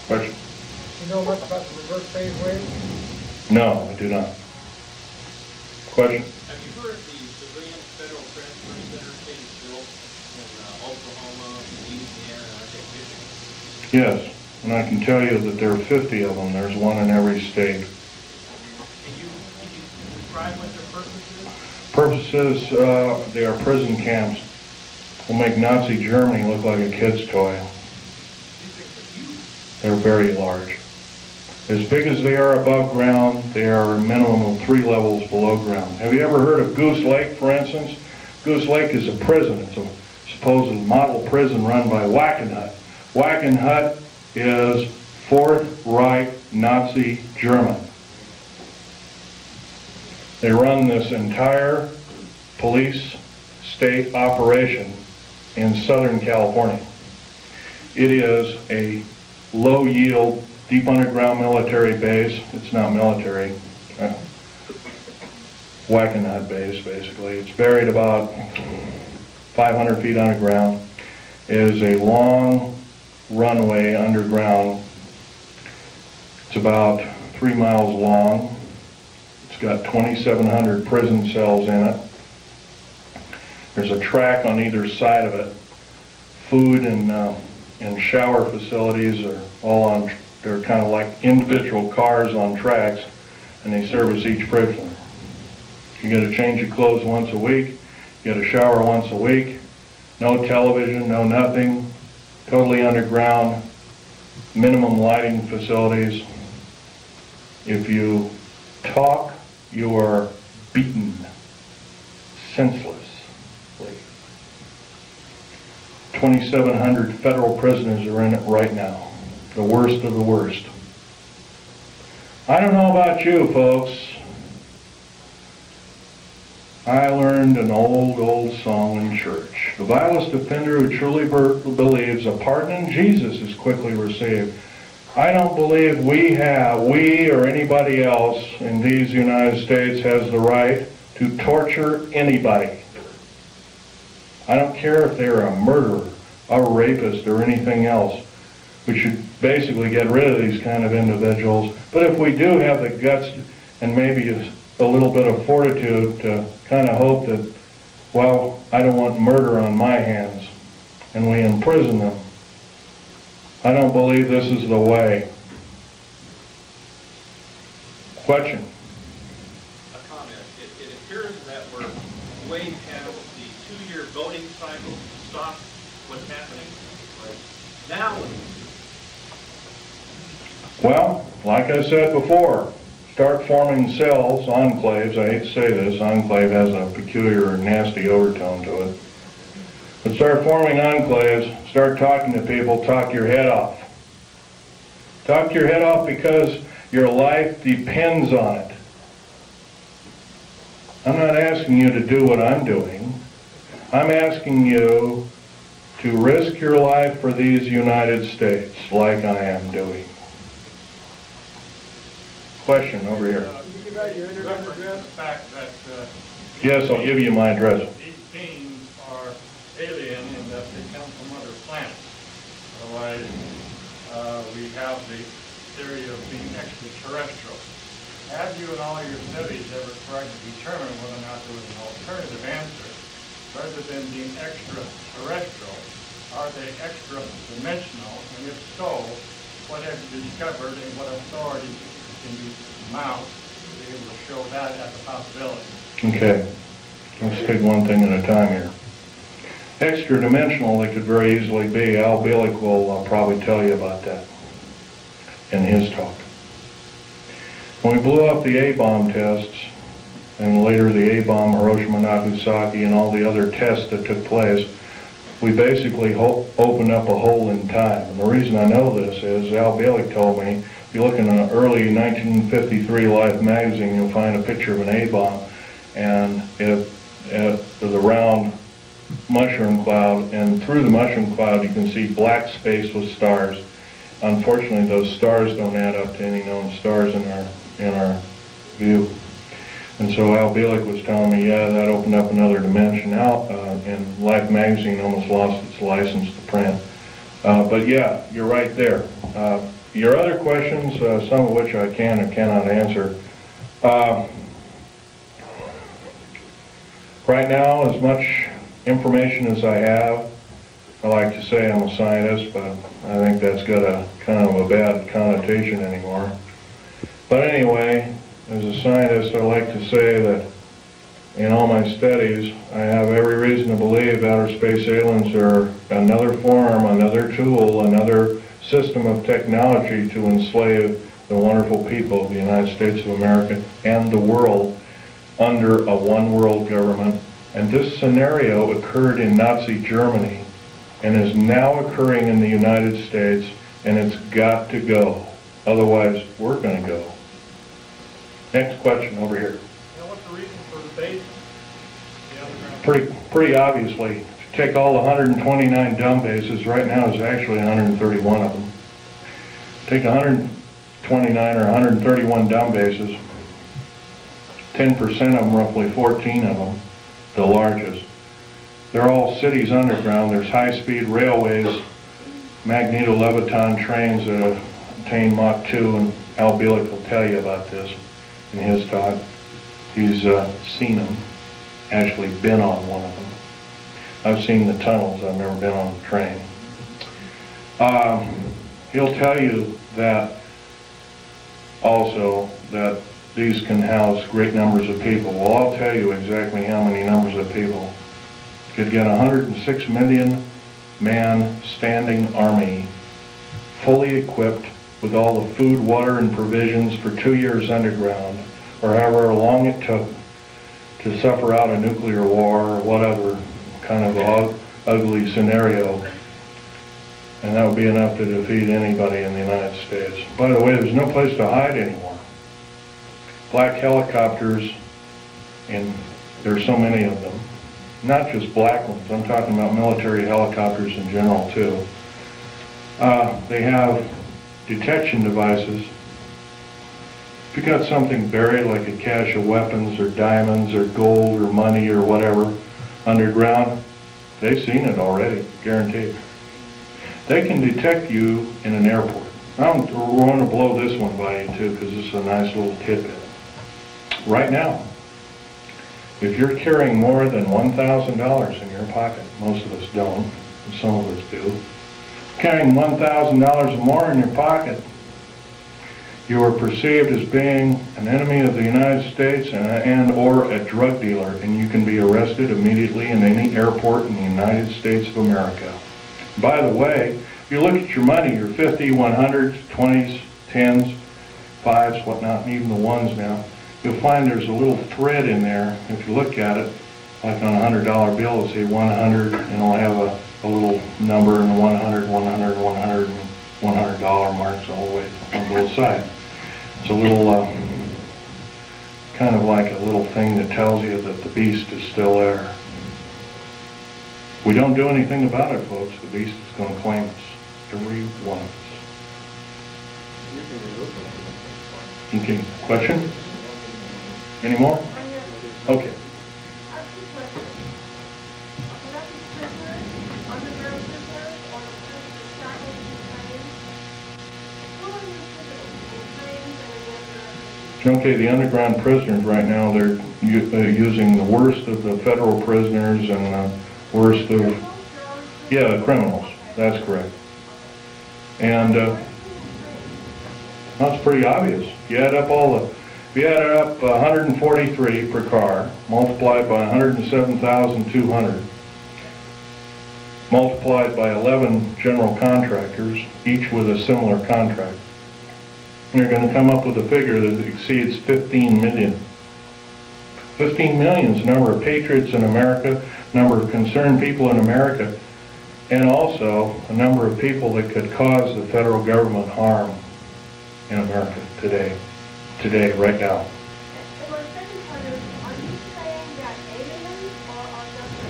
Question? You know much about the reverse phase wave? No, I do not. Question? Have you heard the civilian federal transfer center being built in Oklahoma, Louisiana, and I think Michigan? Yes, and I can tell you that there are 50 of them. There's one in every state. Can you describe what their purpose is? Purposes, they are prison camps. Will make Nazi Germany look like a kid's toy. They're very large. As big as they are above ground, they are a minimum of 3 levels below ground. Have you ever heard of Goose Lake, for instance? Goose Lake is a prison. It's a supposed model prison run by Wackenhut. Wackenhut is Fourth Reich Nazi German. They run this entire police state operation in Southern California. It is a low-yield, deep underground military base. It's not military. Wackenhut base, basically. It's buried about 500 feet underground. It is a long runway underground. It's about 3 miles long. It's got 2,700 prison cells in it. There's a track on either side of it. Food and shower facilities are all on, they're kind of like individual cars on tracks, and they service each prisoner. You get a change of clothes once a week, you get a shower once a week, no television, no nothing, totally underground, minimum lighting facilities. If you talk, you are beaten senselessly. 2,700 federal prisoners are in it right now. The worst of the worst. I don't know about you, folks. I learned an old song in church. The vilest offender who truly believes a pardon in Jesus is quickly received. I don't believe we or anybody else in these United States has the right to torture anybody. I don't care if they're a murderer, a rapist, or anything else. We should basically get rid of these kind of individuals. But if we do have the guts and maybe a little bit of fortitude to kind of hope that, well, I don't want murder on my hands, and we imprison them, I don't believe this is the way. Question? A comment. It appears that we're way past the 2-year voting cycle to stop what's happening. Right now, Well, like I said before, start forming cells, enclaves. I hate to say this, enclave has a peculiar nasty overtone to it. But start forming enclaves, start talking to people, talk your head off. Talk your head off because your life depends on it. I'm not asking you to do what I'm doing. I'm asking you to risk your life for these United States like I am doing. Question over here. You give out your internet The address? fact that Yes, I'll give you my address. these beings are alien in that they come from other planets. Otherwise, we have the theory of being extraterrestrial. Have you in all your studies ever tried to determine whether or not there was an alternative answer? Rather than being extraterrestrial, are they extra-dimensional? And if so, what have you discovered and what authority can you mount to be able to show that as a possibility? Okay, let's take one thing at a time here. Extra-dimensional, they could very easily be. Al Bielek will probably tell you about that in his talk. When we blew up the A-bomb tests, and later the A-bomb, Hiroshima, Nagasaki, and all the other tests that took place, we basically opened up a hole in time. And the reason I know this is Al Bielek told me, if you look in an early 1953 Life magazine, you'll find a picture of an A-bomb, and the round mushroom cloud, and through the mushroom cloud you can see black space with stars. Unfortunately, those stars don't add up to any known stars in our view. And so Al Bielek was telling me, yeah, that opened up another dimension. And Life magazine almost lost its license to print. But yeah, you're right there. Your other questions, some of which I can and cannot answer. Right now, as much information as I have, I like to say I'm a scientist, but I think that's got a kind of a bad connotation anymore. But anyway, as a scientist, I like to say that in all my studies, I have every reason to believe outer space aliens are another form, another tool, another system of technology to enslave the wonderful people of the United States of America and the world under a one-world government. And this scenario occurred in Nazi Germany and is now occurring in the United States, and it's got to go. Otherwise, we're going to go. Next question over here. Now, what's the reason for the base? The underground? Pretty obviously, if you take all the 129 dumb bases, right now there's actually 131 of them. Take 129 or 131 dumb bases, 10% of them, roughly 14 of them, the largest. They're all cities underground. There's high-speed railways, magneto-leviton trains that have attained Mach 2, and Al Bielek will tell you about this in his talk. He's seen them, actually been on one of them. I've seen the tunnels, I've never been on the train. He'll tell you that also that these can house great numbers of people. Well, I'll tell you exactly how many numbers of people. Could get 106 million man standing army, fully equipped with all the food, water, and provisions for 2 years underground, or however long it took to suffer out a nuclear war or whatever kind of ugly scenario. And that would be enough to defeat anybody in the United States. By the way, there's no place to hide anymore. Black helicopters, and there's so many of them. Not just black ones, I'm talking about military helicopters in general too. They have detection devices. If you got something buried like a cache of weapons or diamonds or gold or money or whatever underground, they've seen it already, guaranteed. They can detect you in an airport. I'm going to blow this one by you too, because this is a nice little tidbit. Right now, if you're carrying more than $1,000 in your pocket, most of us don't, and some of us do, carrying $1,000 or more in your pocket, you are perceived as being an enemy of the United States and or a drug dealer, and you can be arrested immediately in any airport in the United States of America. By the way, if you look at your money, your 50, 100s, 20s, 10s, 5s, whatnot, and even the 1s now, you'll find there's a little thread in there. If you look at it, like on a $100 bill, it'll say 100, and it'll have a little number and 100, 100, 100, and $100 marks all the way on both sides. It's a little, kind of like a little thing that tells you that the beast is still there. We don't do anything about it, folks. The beast is going to claim us, every one of us. Okay, question? Any more? Okay. Okay, the underground prisoners right now, they're using the worst of the federal prisoners and the worst of, yeah, the criminals. That's correct. And that's pretty obvious. You add up if you add up 143 per car, multiplied by 107,200, multiplied by 11 general contractors, each with a similar contract, you're going to come up with a figure that exceeds 15 million. 15 million is the number of patriots in America, number of concerned people in America, and also a number of people that could cause the federal government harm in America today, right now. And my second part is, are you saying that aliens or are just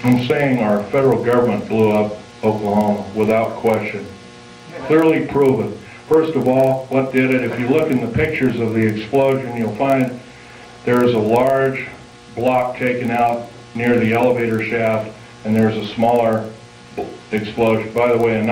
I'm saying our federal government blew up Oklahoma without question. Clearly proven. First of all, what did it? If you look in the pictures of the explosion, you'll find there's a large block taken out near the elevator shaft, and there's a smaller explosion. By the way,